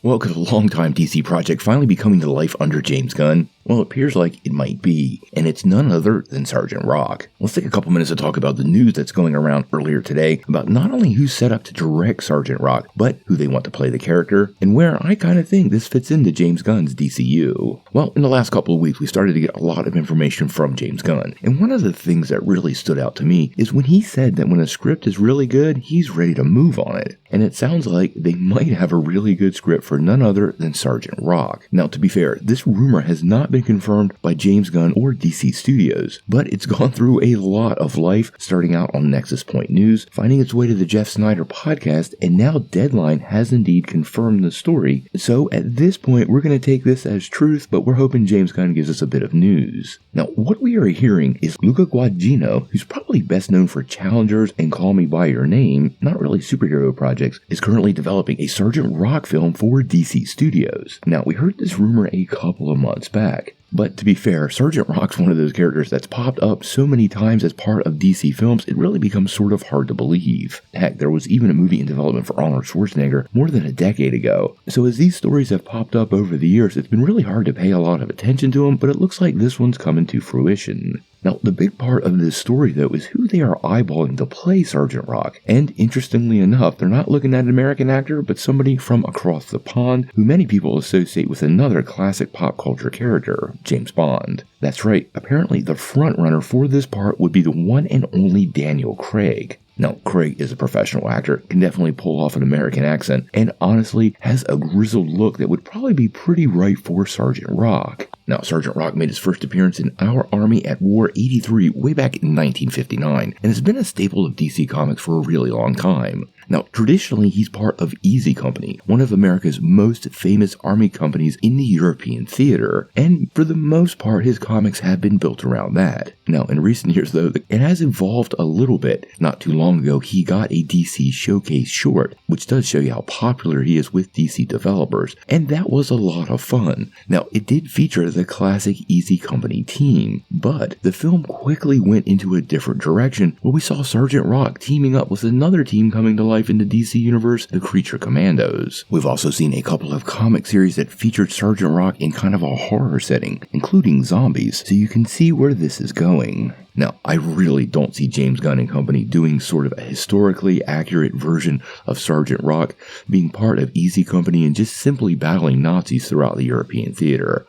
Well, could a longtime DC project finally be coming to life under James Gunn? Well, it appears like it might be, and it's none other than Sgt Rock. Let's take a couple minutes to talk about the news that's going around earlier today about not only who's set up to direct Sgt Rock, but who they want to play the character, and where I kind of think this fits into James Gunn's DCU. Well, in the last couple of weeks, we started to get a lot of information from James Gunn, and one of the things that really stood out to me is when he said that when a script is really good, he's ready to move on it. And it sounds like they might have a really good script for none other than Sgt Rock. Now, to be fair, this rumor has not been confirmed by James Gunn or DC Studios, but it's gone through a lot of life, starting out on Nexus Point News, finding its way to the Jeff Snyder podcast, and now Deadline has indeed confirmed the story. So at this point, we're going to take this as truth, but we're hoping James Gunn gives us a bit of news. Now, what we are hearing is Luca Guadagnino, who's probably best known for Challengers and Call Me By Your Name, not really superhero projects, is currently developing a Sgt Rock film for DC Studios. Now, we heard this rumor a couple of months back. But to be fair, Sgt Rock's one of those characters that's popped up so many times as part of DC films, it really becomes sort of hard to believe. Heck, there was even a movie in development for Arnold Schwarzenegger more than a decade ago. So as these stories have popped up over the years, it's been really hard to pay a lot of attention to them, but it looks like this one's coming to fruition. Now, the big part of this story, though, is who they are eyeballing to play Sgt Rock. And interestingly enough, they're not looking at an American actor, but somebody from across the pond, who many people associate with another classic pop culture character, James Bond. That's right, apparently the frontrunner for this part would be the one and only Daniel Craig. Now, Craig is a professional actor, can definitely pull off an American accent, and honestly has a grizzled look that would probably be pretty right for Sgt Rock. Now, Sgt Rock made his first appearance in Our Army at War 83 way back in 1959, and has been a staple of DC Comics for a really long time. Now, traditionally, he's part of Easy Company, one of America's most famous army companies in the European theater, and for the most part, his comics have been built around that. Now, in recent years, though, it has evolved a little bit. Not too long ago, he got a DC Showcase short, which does show you how popular he is with DC developers, and that was a lot of fun. Now, it did feature the classic Easy Company team, but the film quickly went into a different direction, where we saw Sgt Rock teaming up with another team coming to life in the DC universe, the Creature Commandos. We've also seen a couple of comic series that featured Sgt Rock in kind of a horror setting, including zombies, so you can see where this is going. Now, I really don't see James Gunn and company doing sort of a historically accurate version of Sgt Rock, being part of Easy Company and just simply battling Nazis throughout the European theater.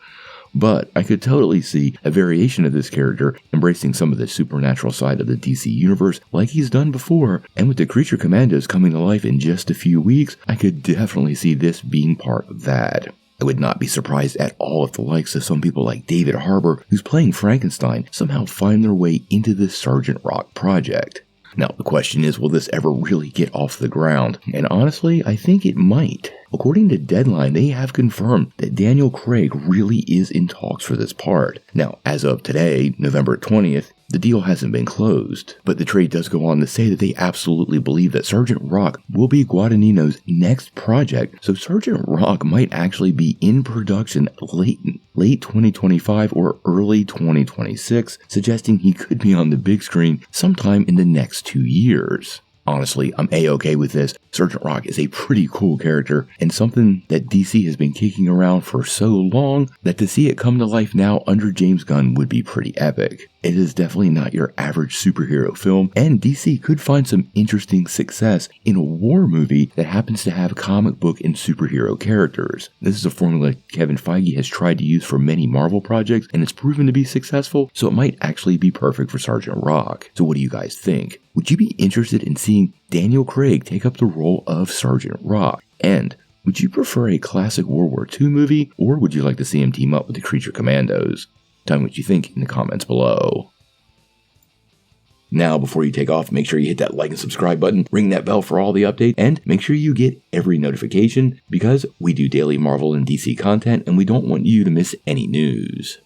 But I could totally see a variation of this character embracing some of the supernatural side of the DC universe like he's done before, and with the Creature Commandos coming to life in just a few weeks, I could definitely see this being part of that. I would not be surprised at all if the likes of some people like David Harbour, who's playing Frankenstein, somehow find their way into this Sgt Rock project. Now, the question is, will this ever really get off the ground? And honestly, I think it might. According to Deadline, they have confirmed that Daniel Craig really is in talks for this part. Now, as of today, November 20th, the deal hasn't been closed, but the trade does go on to say that they absolutely believe that Sgt Rock will be Guadagnino's next project, so Sgt Rock might actually be in production late 2025 or early 2026, suggesting he could be on the big screen sometime in the next 2 years. Honestly, I'm A-okay with this. Sgt Rock is a pretty cool character, and something that DC has been kicking around for so long that to see it come to life now under James Gunn would be pretty epic. It is definitely not your average superhero film, and DC could find some interesting success in a war movie that happens to have comic book and superhero characters. This is a formula Kevin Feige has tried to use for many Marvel projects, and it's proven to be successful, so it might actually be perfect for Sgt Rock. So what do you guys think? Would you be interested in seeing Daniel Craig take up the role of Sgt Rock? And would you prefer a classic World War II movie, or would you like to see him team up with the Creature Commandos? Tell me what you think in the comments below. Now, before you take off, make sure you hit that like and subscribe button, ring that bell for all the updates, and make sure you get every notification, because we do daily Marvel and DC content, and we don't want you to miss any news.